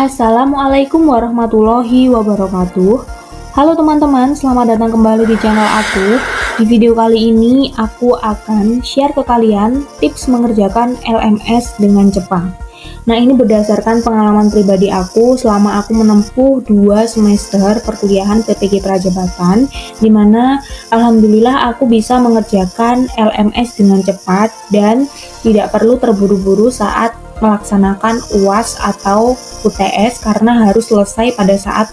Assalamualaikum warahmatullahi wabarakatuh. Halo teman-teman, selamat datang kembali di channel aku. Di video kali ini aku akan share ke kalian tips mengerjakan LMS dengan cepat. Nah, ini berdasarkan pengalaman pribadi aku selama aku menempuh 2 semester perkuliahan PPG Prajabatan, di mana alhamdulillah aku bisa mengerjakan LMS dengan cepat dan tidak perlu terburu-buru saat melaksanakan UAS atau UTS karena harus selesai pada saat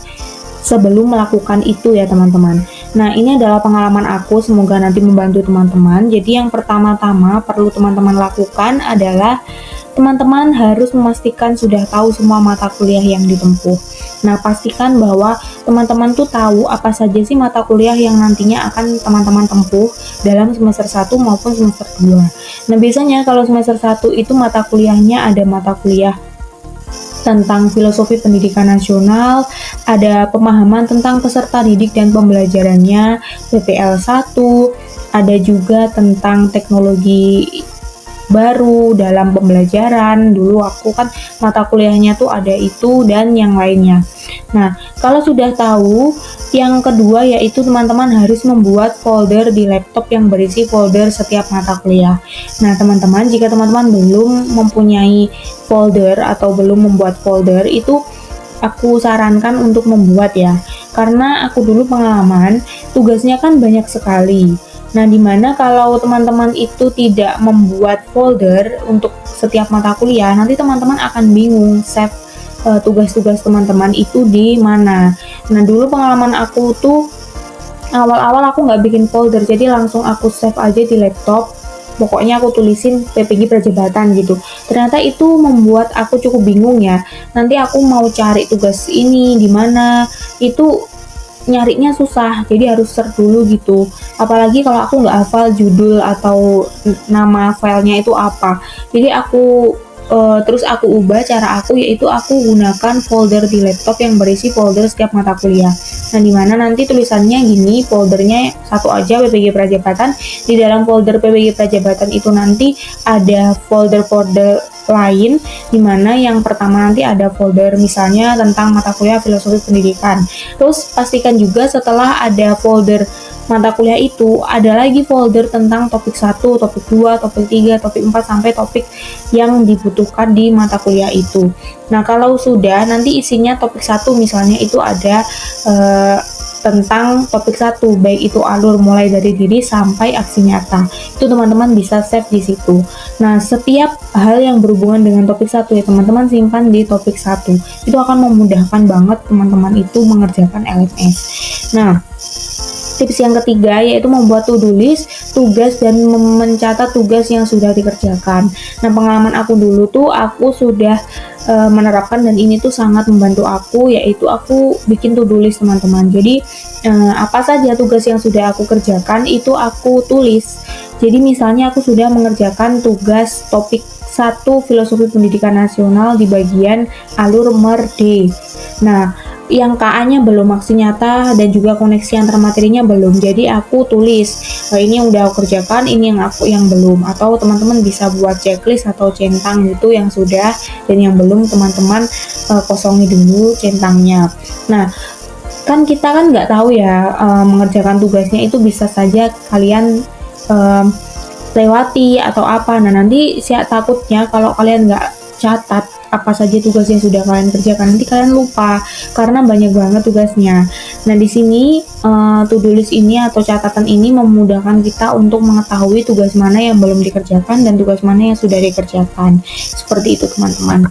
sebelum melakukan itu ya teman-teman. Nah, ini adalah pengalaman aku, semoga nanti membantu teman-teman. Jadi yang pertama-tama perlu teman-teman lakukan adalah teman-teman harus memastikan sudah tahu semua mata kuliah yang ditempuh. Nah, pastikan bahwa teman-teman tuh tahu apa saja sih mata kuliah yang nantinya akan teman-teman tempuh dalam semester 1 maupun semester 2. Nah, biasanya kalau semester 1 itu mata kuliahnya ada mata kuliah tentang filosofi pendidikan nasional, ada pemahaman tentang peserta didik dan pembelajarannya, PPL 1, ada juga tentang teknologi baru dalam pembelajaran. Dulu aku kan mata kuliahnya tuh ada itu dan yang lainnya. Nah, kalau sudah tahu, yang kedua yaitu teman-teman harus membuat folder di laptop yang berisi folder setiap mata kuliah. Nah, teman-teman, jika teman-teman belum mempunyai folder atau belum membuat folder, itu aku sarankan untuk membuat ya. Karena aku dulu pengalaman, tugasnya kan banyak sekali. Nah, dimana kalau teman-teman itu tidak membuat folder untuk setiap mata kuliah, nanti teman-teman akan bingung save tugas-tugas teman-teman itu di mana. Nah, dulu pengalaman aku tuh awal-awal aku nggak bikin folder, jadi langsung aku save aja di laptop. Pokoknya aku tulisin PPG Prajabatan gitu. Ternyata itu membuat aku cukup bingung ya. Nanti aku mau cari tugas ini di mana, itu nyarinya susah, jadi harus search dulu gitu. Apalagi kalau aku nggak hafal judul atau nama filenya itu apa. Jadi terus aku ubah cara aku, yaitu aku gunakan folder di laptop yang berisi folder setiap mata kuliah. Nah, dimana nanti tulisannya gini, foldernya satu aja PPG Prajabatan. Di dalam folder PPG Prajabatan itu nanti ada folder-folder lain, dimana yang pertama nanti ada folder misalnya tentang mata kuliah filosofi pendidikan. Terus pastikan juga setelah ada folder mata kuliah itu ada lagi folder tentang topik 1, topik 2, topik 3, topik 4 sampai topik yang dibutuhkan di mata kuliah itu. Nah, kalau sudah nanti isinya topik 1 misalnya itu ada tentang topik 1, baik itu alur mulai dari diri sampai aksi nyata. Itu teman-teman bisa save di situ. Nah, setiap hal yang berhubungan dengan topik 1 ya teman-teman simpan di topik 1. Itu akan memudahkan banget teman-teman itu mengerjakan LMS. Nah, tips yang ketiga yaitu membuat to-do list, tugas dan mencatat tugas yang sudah dikerjakan. Nah, pengalaman aku dulu tuh aku sudah menerapkan dan ini tuh sangat membantu aku, yaitu aku bikin to-do list teman-teman. Jadi apa saja tugas yang sudah aku kerjakan itu aku tulis. Jadi misalnya aku sudah mengerjakan tugas topik 1 filosofi pendidikan nasional di bagian alur merde. Nah, yang KA-nya belum, aksi nyata dan juga koneksi antar materinya belum. Jadi aku tulis ini yang udah aku kerjakan, ini yang belum. Atau teman-teman bisa buat checklist atau centang gitu yang sudah, dan yang belum teman-teman kosongi dulu centangnya. Nah, kan kita kan nggak tahu ya mengerjakan tugasnya itu bisa saja kalian lewati atau apa. Nah, nanti takutnya kalau kalian nggak catat apa saja tugas yang sudah kalian kerjakan, nanti kalian lupa karena banyak banget tugasnya. Nah, di sini to-do list ini atau catatan ini memudahkan kita untuk mengetahui tugas mana yang belum dikerjakan dan tugas mana yang sudah dikerjakan. Seperti itu teman-teman.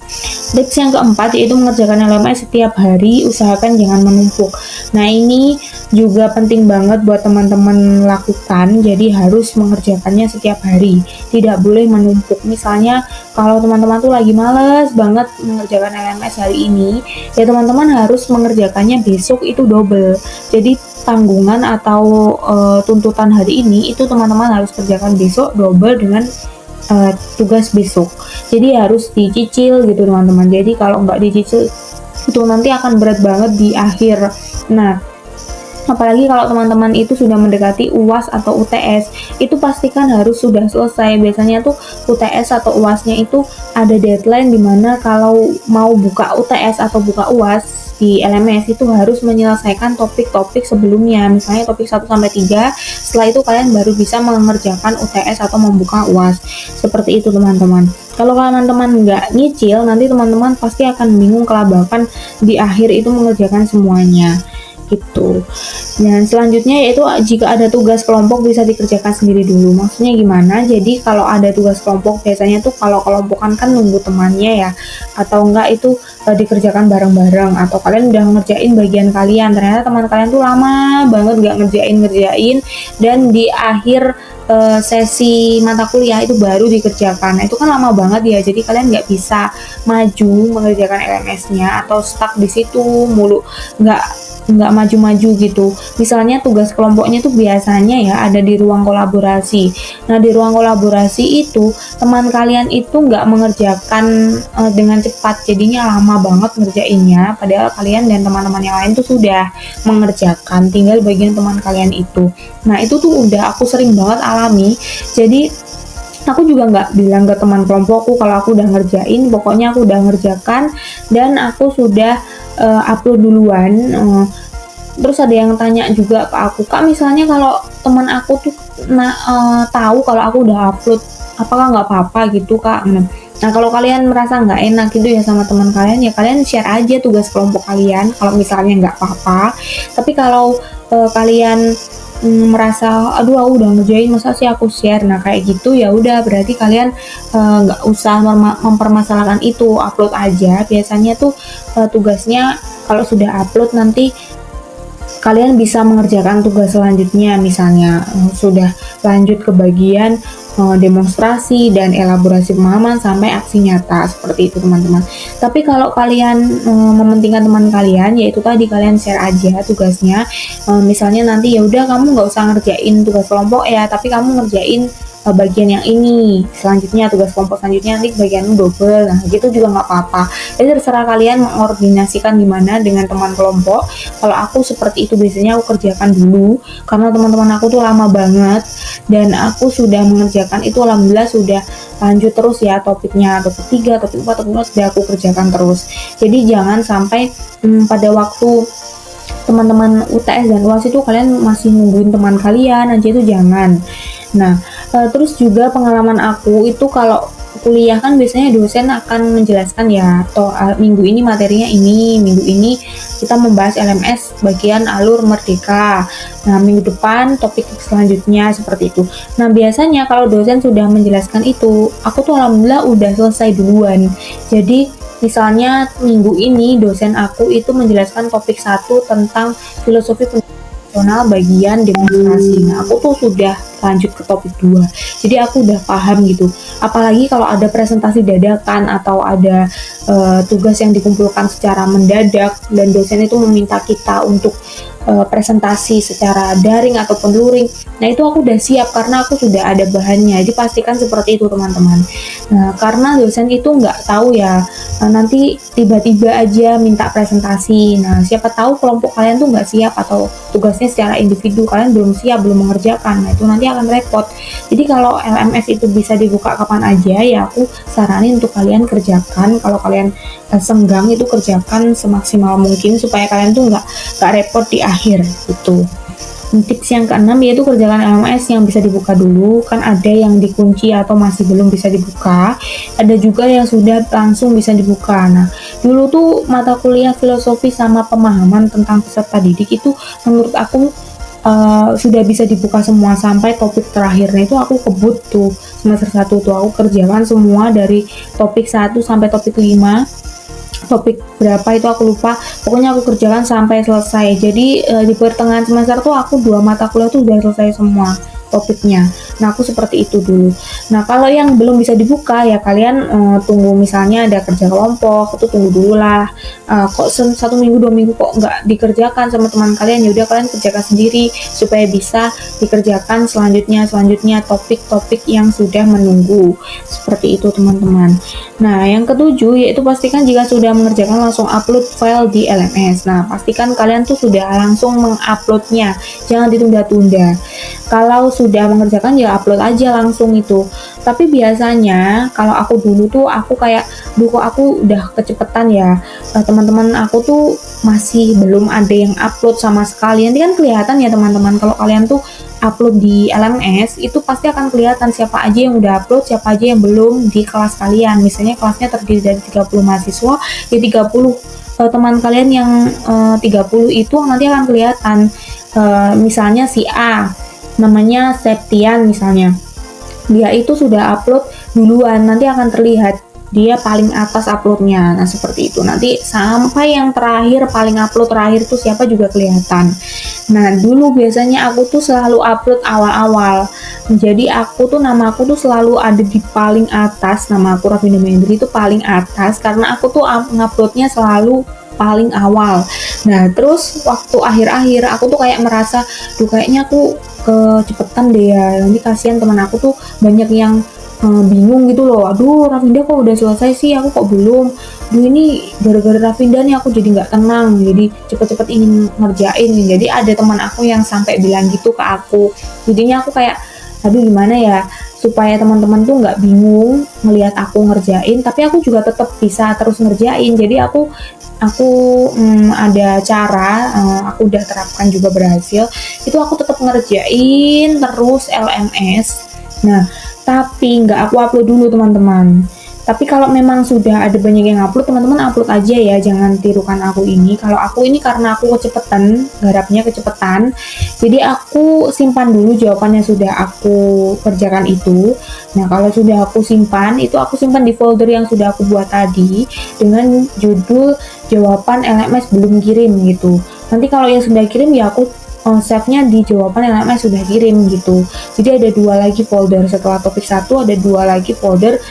Tips yang keempat yaitu mengerjakan LMS setiap hari, usahakan jangan menumpuk. Nah, ini juga penting banget buat teman-teman lakukan, jadi harus mengerjakannya setiap hari, tidak boleh menumpuk. Misalnya kalau teman-teman tuh lagi males banget mengerjakan LMS hari ini, ya teman-teman harus mengerjakannya besok itu double. Jadi tanggungan atau tuntutan hari ini itu teman-teman harus kerjakan besok double dengan tugas besok. Jadi harus dicicil gitu teman-teman. Jadi kalau nggak dicicil itu nanti akan berat banget di akhir. Nah, Apalagi kalau teman-teman itu sudah mendekati UAS atau UTS, itu pastikan harus sudah selesai. Biasanya tuh UTS atau UASnya itu ada deadline dimana kalau mau buka UTS atau buka UAS di LMS itu harus menyelesaikan topik-topik sebelumnya, misalnya topik 1 sampai 3. Setelah itu kalian baru bisa mengerjakan UTS atau membuka UAS. Seperti itu teman-teman. Kalau teman-teman nggak nyicil, nanti teman-teman pasti akan bingung kelabakan di akhir itu mengerjakan semuanya gitu. Dan selanjutnya yaitu jika ada tugas kelompok bisa dikerjakan sendiri dulu. Maksudnya gimana? Jadi kalau ada tugas kelompok biasanya tuh kalau kelompokan kan nunggu temannya ya, atau enggak itu dikerjakan bareng-bareng, atau kalian udah ngerjain bagian kalian, ternyata teman kalian tuh lama banget nggak ngerjain dan di akhir sesi mata kuliah itu baru dikerjakan. Nah, itu kan lama banget ya, jadi kalian nggak bisa maju mengerjakan LMS-nya atau stuck di situ mulu, nggak maju-maju gitu. Misalnya tugas kelompoknya tuh biasanya ya ada di ruang kolaborasi. Nah, di ruang kolaborasi itu teman kalian itu nggak mengerjakan dengan cepat, jadinya lama banget ngerjainnya, padahal kalian dan teman-teman yang lain tuh sudah mengerjakan, tinggal bagian teman kalian itu. Nah, itu tuh udah aku sering banget alami. Jadi aku juga nggak bilang ke teman kelompokku kalau aku udah ngerjain, pokoknya aku udah ngerjakan dan aku sudah upload duluan. Terus ada yang tanya juga ke aku, Kak, misalnya kalau teman aku tuh tahu kalau aku udah upload, apakah nggak apa-apa gitu, Kak? Nah, kalau kalian merasa nggak enak gitu ya sama teman kalian, ya kalian share aja tugas kelompok kalian kalau misalnya nggak apa-apa. Tapi kalau kalian merasa aduh aku udah ngerjain masa sih aku share, nah kayak gitu ya udah berarti kalian nggak usah mempermasalahkan itu, upload aja. Biasanya tuh tugasnya kalau sudah upload nanti kalian bisa mengerjakan tugas selanjutnya, misalnya sudah lanjut ke bagian demonstrasi dan elaborasi pemahaman sampai aksi nyata, seperti itu teman-teman. Tapi kalau kalian mementingkan teman kalian, yaitu tadi kalian share aja tugasnya. Misalnya nanti ya udah kamu nggak usah ngerjain tugas kelompok ya, tapi kamu ngerjain bagian yang ini, selanjutnya tugas kelompok selanjutnya nanti bagian double. Nah, gitu juga nggak apa-apa. Jadi terserah kalian mengordinasikan gimana dengan teman kelompok. Kalau aku seperti itu, biasanya aku kerjakan dulu karena teman-teman aku tuh lama banget dan aku sudah mengerjakan itu, alhamdulillah sudah lanjut terus ya topiknya, topik 3, topik 4, topik 5 sudah aku kerjakan terus. Jadi jangan sampai pada waktu teman-teman UTS dan UAS itu kalian masih nungguin teman kalian aja, itu jangan. Nah, terus juga pengalaman aku itu kalau kuliah kan biasanya dosen akan menjelaskan ya, atau minggu ini materinya ini, minggu ini kita membahas LMS bagian alur merdeka. Nah, minggu depan topik selanjutnya seperti itu. Nah, biasanya kalau dosen sudah menjelaskan itu, aku tuh alhamdulillah udah selesai duluan. Jadi misalnya minggu ini dosen aku itu menjelaskan topik 1 tentang filosofi bagian demonstrasi. Nah, aku tuh sudah lanjut ke topik 2. Jadi aku udah paham gitu. Apalagi kalau ada presentasi dadakan atau ada tugas yang dikumpulkan secara mendadak dan dosen itu meminta kita untuk presentasi secara daring ataupun luring. Nah, itu aku udah siap karena aku sudah ada bahannya. Jadi pastikan seperti itu teman-teman. Nah, karena dosen itu nggak tahu ya, nanti tiba-tiba aja minta presentasi. Nah, siapa tahu kelompok kalian tuh nggak siap atau tugasnya secara individu kalian belum siap, belum mengerjakan. Nah, itu nanti akan repot. Jadi kalau LMS itu bisa dibuka kapan aja, ya aku saranin untuk kalian kerjakan. Kalau kalian senggang itu kerjakan semaksimal mungkin supaya kalian tuh nggak repot di akhir gitu. Tips yang keenam yaitu kerjakan LMS yang bisa dibuka dulu, kan ada yang dikunci atau masih belum bisa dibuka, ada juga yang sudah langsung bisa dibuka. Nah, dulu tuh mata kuliah filosofi sama pemahaman tentang peserta didik itu menurut aku sudah bisa dibuka semua sampai topik terakhirnya itu aku kebut tuh semester 1 tuh aku kerjakan semua dari topik 1 sampai topik 5. Topik berapa itu aku lupa, pokoknya aku kerjakan sampai selesai. Jadi di pertengahan semester tuh aku 2 mata kuliah tuh udah selesai semua. topiknya. Nah, aku seperti itu dulu. Nah, kalau yang belum bisa dibuka ya kalian tunggu, misalnya ada kerja kelompok, itu tunggu dulu lah. Kok 1 minggu 2 minggu kok nggak dikerjakan sama teman kalian, ya udah kalian kerjakan sendiri supaya bisa dikerjakan selanjutnya topik-topik yang sudah menunggu. Seperti itu teman-teman. Nah, yang ketujuh yaitu pastikan jika sudah mengerjakan langsung upload file di LMS. Nah, pastikan kalian tuh sudah langsung menguploadnya, jangan ditunda-tunda. Kalau sudah mengerjakan ya upload aja langsung itu. Tapi biasanya kalau aku dulu tuh aku kayak, duh kok aku udah kecepetan ya. Teman-teman aku tuh masih belum ada yang upload sama sekali. Nanti kan kelihatan ya teman-teman, kalau kalian tuh upload di LMS itu pasti akan kelihatan siapa aja yang udah upload, siapa aja yang belum di kelas kalian. Misalnya kelasnya terdiri dari 30 mahasiswa, ya 30 teman kalian yang 30 itu nanti akan kelihatan. Misalnya si A namanya Septian misalnya, dia itu sudah upload duluan, nanti akan terlihat dia paling atas uploadnya. Nah, seperti itu, nanti sampai yang terakhir paling upload terakhir itu siapa juga kelihatan. Nah, dulu biasanya aku tuh selalu upload awal-awal, jadi aku tuh nama aku tuh selalu ada di paling atas. Nama aku Rafinda Mendri itu paling atas karena aku tuh nguploadnya selalu paling awal. Nah, terus waktu akhir-akhir aku tuh kayak merasa, duh kayaknya aku kecepetan deh ya, nanti kasihan teman aku tuh banyak yang bingung gitu loh. Aduh, Rafinda kok udah selesai sih, aku kok belum. Duh, ini gara-gara Rafinda nih aku jadi nggak tenang, jadi cepet-cepet ingin ngerjain. Jadi ada teman aku yang sampai bilang gitu ke aku. Jadinya aku kayak, aduh gimana ya supaya teman-teman tuh nggak bingung ngelihat aku ngerjain, tapi aku juga tetap bisa terus ngerjain. Jadi aku ada cara, aku udah terapkan juga berhasil, itu aku tetap ngerjain terus LMS. Nah, tapi nggak aku upload dulu teman-teman. Tapi kalau memang sudah ada banyak yang upload, teman-teman upload aja ya, jangan tirukan aku ini. Kalau aku ini karena aku kecepetan, garapnya kecepetan, jadi aku simpan dulu jawabannya sudah aku kerjakan itu. Nah, kalau sudah aku simpan, itu aku simpan di folder yang sudah aku buat tadi dengan judul jawaban LMS belum kirim gitu. Nanti kalau yang sudah kirim ya aku save-nya di jawaban LMS sudah kirim gitu. Jadi ada 2 lagi folder, setelah topik 1 ada 2 lagi folder,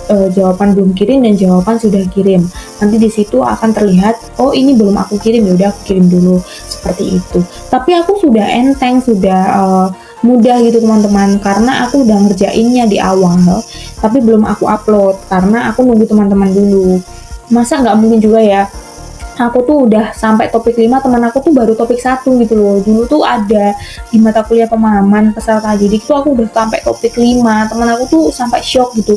jawaban belum kirim dan jawaban sudah kirim. Nanti di situ akan terlihat, oh ini belum aku kirim, ya udah aku kirim dulu, seperti itu. Tapi aku sudah enteng, sudah mudah gitu teman-teman, karena aku udah ngerjainnya di awal, tapi belum aku upload karena aku nunggu teman-teman dulu. Masa nggak mungkin juga ya, aku tuh udah sampai topik 5, teman aku tuh baru topik 1 gitu loh. Dulu tuh ada di mata kuliah pemahaman peserta didik tuh aku udah sampai topik 5, teman aku tuh sampai shock gitu.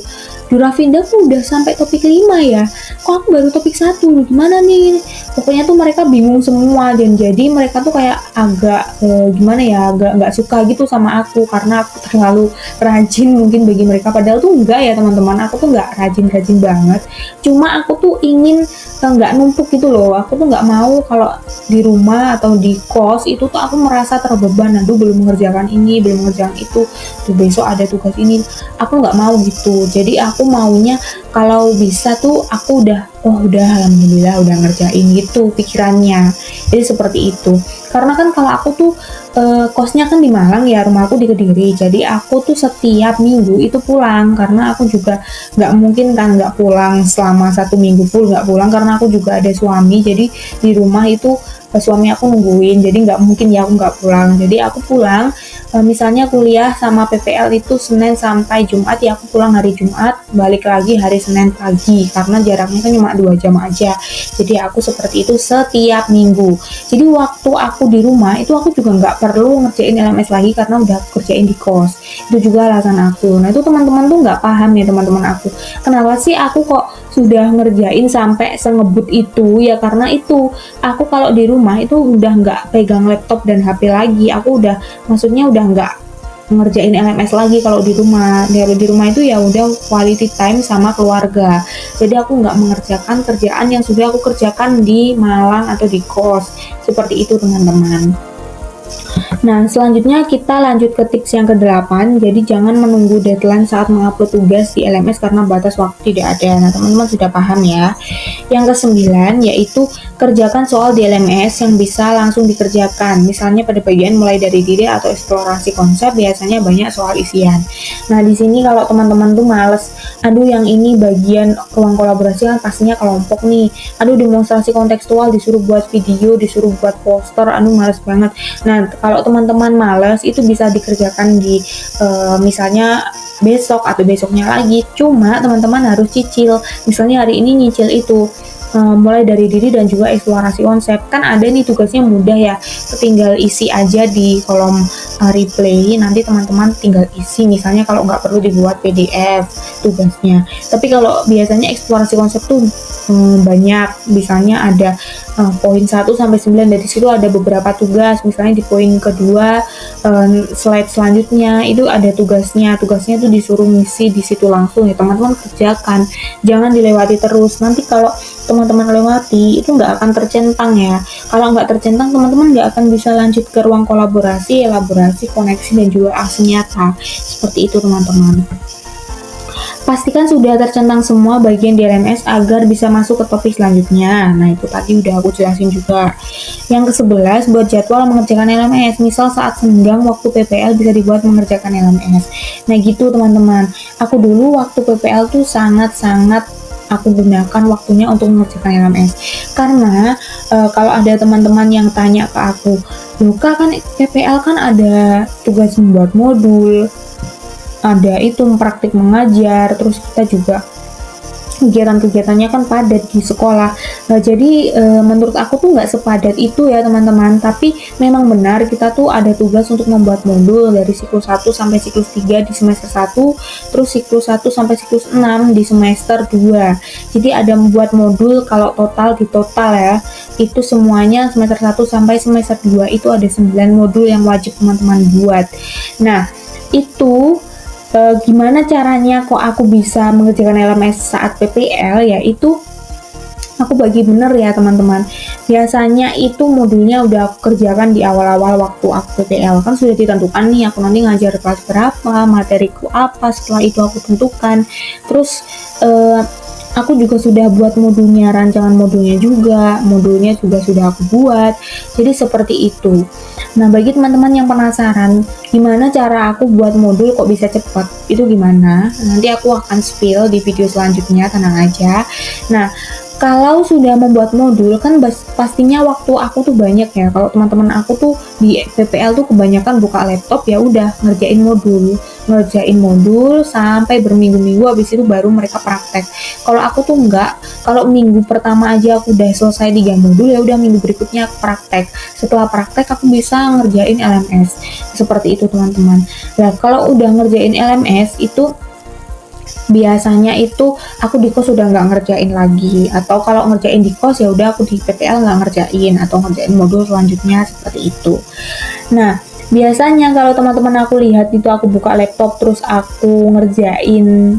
Rafinda tuh udah sampai topik 5 ya, kok aku baru topik 1, gimana nih? Pokoknya tuh mereka bingung semua, dan jadi mereka tuh kayak agak gimana ya, agak nggak suka gitu sama aku karena aku terlalu rajin mungkin bagi mereka. Padahal tuh enggak ya teman-teman, aku tuh nggak rajin-rajin banget, cuma aku tuh ingin nggak numpuk gitu loh. Aku tuh nggak mau kalau di rumah atau di kos itu tuh aku merasa terbeban, aduh belum mengerjakan ini, belum mengerjakan itu, tuh besok ada tugas ini, aku nggak mau gitu. Jadi aku maunya kalau bisa tuh aku udah alhamdulillah udah ngerjain gitu pikirannya. Jadi seperti itu. Karena kan kalau aku tuh kosnya kan di Malang ya, rumah aku di Kediri, jadi aku tuh setiap minggu itu pulang, karena aku juga nggak mungkin kan nggak pulang selama 1 minggu full nggak pulang, karena aku juga ada suami, jadi di rumah itu suami aku nungguin, jadi nggak mungkin ya aku nggak pulang. Jadi aku pulang, misalnya kuliah sama PPL itu Senin sampai Jumat, ya aku pulang hari Jumat, balik lagi hari Senin pagi, karena jaraknya kan cuma 2 jam aja. Jadi aku seperti itu setiap minggu. Jadi waktu aku di rumah itu aku juga nggak perlu ngerjain LMS lagi karena udah aku kerjain di kos. Itu juga alasan aku. Nah, itu teman-teman tuh nggak paham ya teman-teman aku, kenapa sih aku kok sudah ngerjain sampai sengebut itu, ya karena itu aku kalau di rumah itu udah nggak pegang laptop dan HP lagi. Aku udah, maksudnya udah nggak ngerjain LMS lagi kalau di rumah. Di rumah itu ya udah quality time sama keluarga. Jadi aku nggak mengerjakan kerjaan yang sudah aku kerjakan di Malang atau di kos. Seperti itu teman-teman. Nah, selanjutnya kita lanjut ke tips yang ke-8. Jadi jangan menunggu deadline saat mengupload tugas di LMS karena batas waktu tidak ada. Nah, teman-teman sudah paham ya. Yang ke-9 yaitu kerjakan soal di LMS yang bisa langsung dikerjakan. Misalnya pada bagian mulai dari diri atau eksplorasi konsep biasanya banyak soal isian. Nah, di sini kalau teman-teman tuh males, aduh yang ini bagian ruang kolaborasi kan pastinya kelompok nih. Aduh demonstrasi kontekstual disuruh buat video, disuruh buat poster, aduh males banget. Nah, kalau teman-teman males itu bisa dikerjakan di misalnya besok atau besoknya lagi. Cuma teman-teman harus cicil. Misalnya hari ini nyicil itu mulai dari diri dan juga eksplorasi konsep. Kan ada nih tugasnya mudah ya, tinggal isi aja di kolom replay, nanti teman-teman tinggal isi, misalnya kalau nggak perlu dibuat PDF tugasnya. Tapi kalau biasanya eksplorasi konsep tuh banyak, misalnya ada poin 1 sampai 9, dari situ ada beberapa tugas. Misalnya di poin kedua slide selanjutnya itu ada tugasnya tuh disuruh ngisi di situ langsung ya, teman-teman kerjakan, jangan dilewati terus. Nanti kalau teman-teman lewati itu nggak akan tercentang ya. Kalau nggak tercentang, teman-teman nggak akan bisa lanjut ke ruang kolaborasi, elaborasi, koneksi, dan juga aksi nyata. Seperti itu teman-teman. Pastikan sudah tercentang semua bagian di LMS agar bisa masuk ke topik selanjutnya. Nah, itu tadi udah aku jelasin juga. Yang ke-11, buat jadwal mengerjakan LMS. Misal saat senggang waktu PPL bisa dibuat mengerjakan LMS. Nah, gitu teman-teman. Aku dulu waktu PPL tuh sangat-sangat aku gunakan waktunya untuk mengerjakan LMS. Karena kalau ada teman-teman yang tanya ke aku, Luka kan PPL kan ada tugas membuat modul, ada itu praktik mengajar, terus kita juga kegiatan-kegiatannya kan padat di sekolah. Nah, jadi menurut aku tuh nggak sepadat itu ya teman-teman, tapi memang benar kita tuh ada tugas untuk membuat modul dari siklus 1 sampai siklus 3 di semester 1, terus siklus 1 sampai siklus 6 di semester 2. Jadi ada membuat modul, kalau di total ya, itu semuanya semester 1 sampai semester 2 itu ada 9 modul yang wajib teman-teman buat. Nah, itu gimana caranya kok aku bisa mengerjakan LMS saat PPL, yaitu aku bagi bener ya teman-teman. Biasanya itu modulnya udah aku kerjakan di awal-awal waktu aku PPL, kan sudah ditentukan nih aku nanti ngajar kelas berapa, materiku apa, setelah itu aku tentukan. Terus aku juga sudah buat modulnya, rancangan modulnya juga sudah aku buat. Jadi seperti itu. Nah, bagi teman-teman yang penasaran gimana cara aku buat modul kok bisa cepat, itu gimana? Nanti aku akan spill di video selanjutnya, tenang aja. Nah, kalau sudah membuat modul kan pastinya waktu aku tuh banyak ya. Kalau teman-teman aku tuh di PPL tuh kebanyakan buka laptop, ya udah ngerjain modul sampai berminggu-minggu, habis itu baru mereka praktek. Kalau aku tuh enggak, kalau minggu pertama aja aku udah selesai 3 modul, ya udah minggu berikutnya aku praktek. Setelah praktek aku bisa ngerjain LMS. Seperti itu teman-teman. Nah, kalau udah ngerjain LMS itu biasanya itu aku di kos udah nggak ngerjain lagi, atau kalau ngerjain di kos ya udah aku di PPL nggak ngerjain atau ngerjain modul selanjutnya, seperti itu. Nah, biasanya kalau teman-teman aku lihat itu aku buka laptop terus aku ngerjain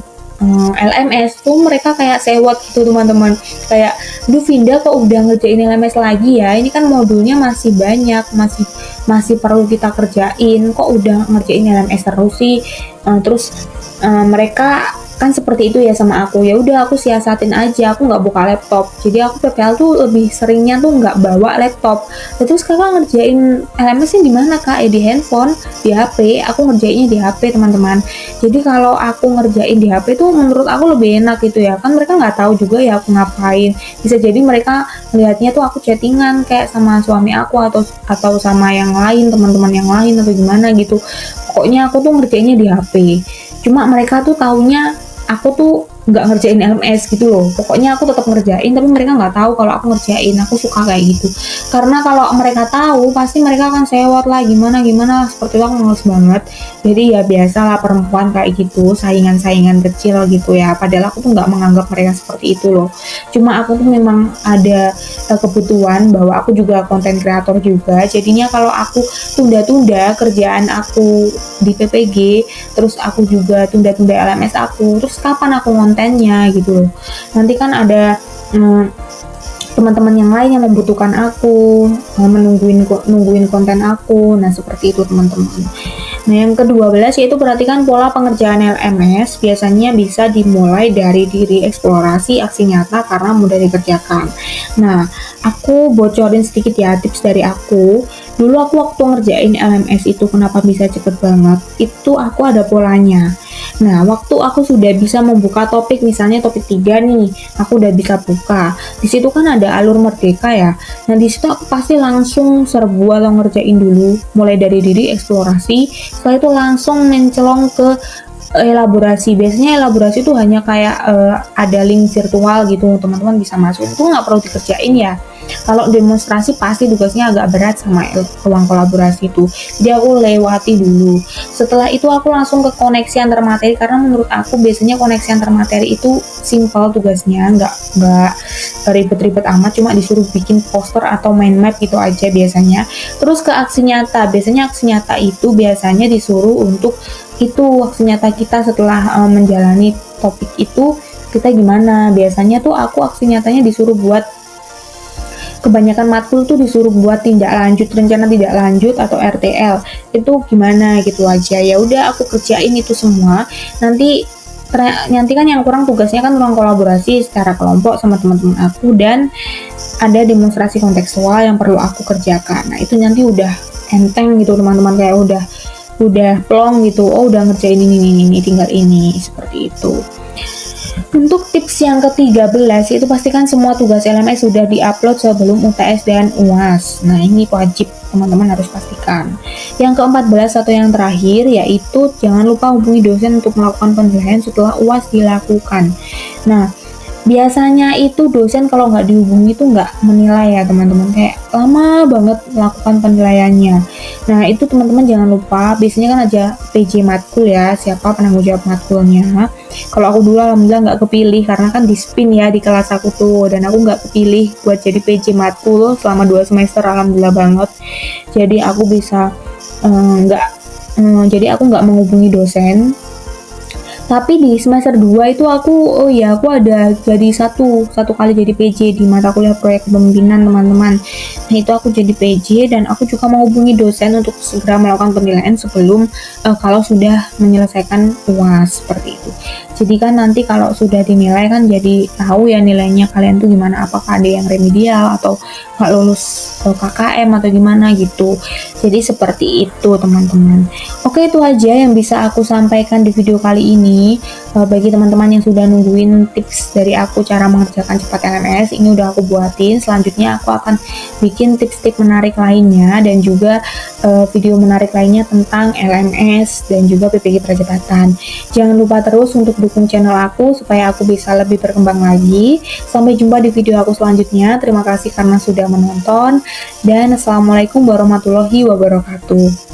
LMS tuh mereka kayak sewot gitu teman-teman, kayak duh Vinda kok udah ngerjain LMS lagi ya, ini kan modulnya masih banyak, masih perlu kita kerjain, kok udah ngerjain LMS terus sih. Terus mereka kan seperti itu ya sama aku. Ya udah aku siasatin aja, aku nggak buka laptop. Jadi aku PPL tuh lebih seringnya tuh nggak bawa laptop. Terus kakak ngerjain LMS-nya di mana kak? Di handphone, di HP. Aku ngerjainnya di HP teman-teman. Jadi kalau aku ngerjain di HP tuh menurut aku lebih enak gitu ya. Kan mereka nggak tahu juga ya aku ngapain. Bisa jadi mereka melihatnya tuh aku chattingan kayak sama suami aku atau sama yang lain, teman-teman yang lain atau gimana gitu. Pokoknya aku tuh ngerjainnya di HP. Cuma mereka tuh taunya aku tuh nggak ngerjain LMS gitu loh. Pokoknya aku tetap ngerjain, tapi mereka nggak tahu kalau aku ngerjain. Aku suka kayak gitu, karena kalau mereka tahu pasti mereka akan sewot lah, gimana seperti itu. Aku males banget. Jadi ya biasalah perempuan kayak gitu, saingan kecil gitu ya, padahal aku tuh nggak menganggap mereka seperti itu loh. Cuma aku tuh memang ada kebutuhan bahwa aku juga konten kreator juga, jadinya kalau aku tunda-tunda kerjaan aku di PPG, terus aku juga tunda-tunda LMS aku, terus kapan aku kontennya gitu loh. Nanti kan ada teman-teman yang lain yang membutuhkan aku, nungguin konten aku. Nah, seperti itu teman-teman. Nah, yang ke-12 yaitu perhatikan pola pengerjaan LMS. Biasanya bisa dimulai dari diri eksplorasi aksi nyata karena mudah dikerjakan. Nah, aku bocorin sedikit ya tips dari aku. Dulu aku waktu ngerjain LMS itu kenapa bisa cepet banget, itu aku ada polanya. Nah, waktu aku sudah bisa membuka topik, misalnya topik 3 nih, aku udah bisa buka. Di situ kan ada alur merdeka ya. Nah, di situ aku pasti langsung serbu atau ngerjain dulu, mulai dari diri eksplorasi, setelah itu langsung mencelong ke elaborasi. Biasanya elaborasi itu hanya kayak ada link virtual gitu, teman-teman bisa masuk, itu nggak perlu dikerjain ya. Kalau demonstrasi pasti tugasnya agak berat sama ruang kolaborasi itu, jadi aku lewati dulu. Setelah itu aku langsung ke koneksi antar materi, karena menurut aku biasanya koneksi antar materi itu simple tugasnya, nggak ribet-ribet amat, cuma disuruh bikin poster atau mind map gitu aja biasanya. Terus ke aksi nyata, biasanya aksi nyata itu biasanya disuruh untuk itu aksi nyata kita setelah menjalani topik itu kita gimana. Biasanya tuh aku aksi nyatanya disuruh buat, kebanyakan matkul tuh disuruh buat tindak lanjut, rencana tidak lanjut atau RTL itu gimana gitu aja. Ya udah aku kerjain itu semua. Nanti kan yang kurang tugasnya kan ruang kolaborasi secara kelompok sama teman-teman aku, dan ada demonstrasi kontekstual yang perlu aku kerjakan. Nah, itu nanti udah enteng gitu teman-teman, kayak udah plong gitu. Oh, udah ngerjain ini tinggal ini, seperti itu. Untuk tips yang ke-13 itu pastikan semua tugas LMS sudah diupload sebelum UTS dan UAS. Nah, ini wajib teman-teman harus pastikan. Yang ke-14 atau yang terakhir yaitu jangan lupa hubungi dosen untuk melakukan penilaian setelah UAS dilakukan. Nah, biasanya itu dosen kalau nggak dihubungi itu nggak menilai ya teman-teman, kayak lama banget melakukan penilaiannya. Nah, itu teman-teman jangan lupa, biasanya kan aja PJ matkul ya, siapa penanggung jawab matkulnya. Kalau aku dulu alhamdulillah nggak kepilih karena kan di spin ya di kelas aku tuh, dan aku nggak kepilih buat jadi PJ matkul selama 2 semester, alhamdulillah banget. Jadi aku bisa jadi aku nggak menghubungi dosen. Tapi di semester 2 itu aku ada jadi satu kali jadi PJ di mata kuliah proyek kepemimpinan teman-teman. Nah, itu aku jadi PJ dan aku juga menghubungi dosen untuk segera melakukan penilaian sebelum kalau sudah menyelesaikan UAS, seperti itu. Jadi kan nanti kalau sudah dinilai kan jadi tahu ya nilainya kalian tuh gimana, apakah ada yang remedial atau nggak lulus KKM atau gimana gitu. Jadi seperti itu teman-teman. Oke, itu aja yang bisa aku sampaikan di video kali ini. Bagi teman-teman yang sudah nungguin tips dari aku cara mengerjakan cepat LMS, ini udah aku buatin. Selanjutnya aku akan bikin tips-tips menarik lainnya dan juga video menarik lainnya tentang LMS dan juga PPG Prajabatan. Jangan lupa terus untuk dukung channel aku supaya aku bisa lebih berkembang lagi. Sampai jumpa di video aku selanjutnya. Terima kasih karena sudah menonton dan assalamualaikum warahmatullahi wabarakatuh.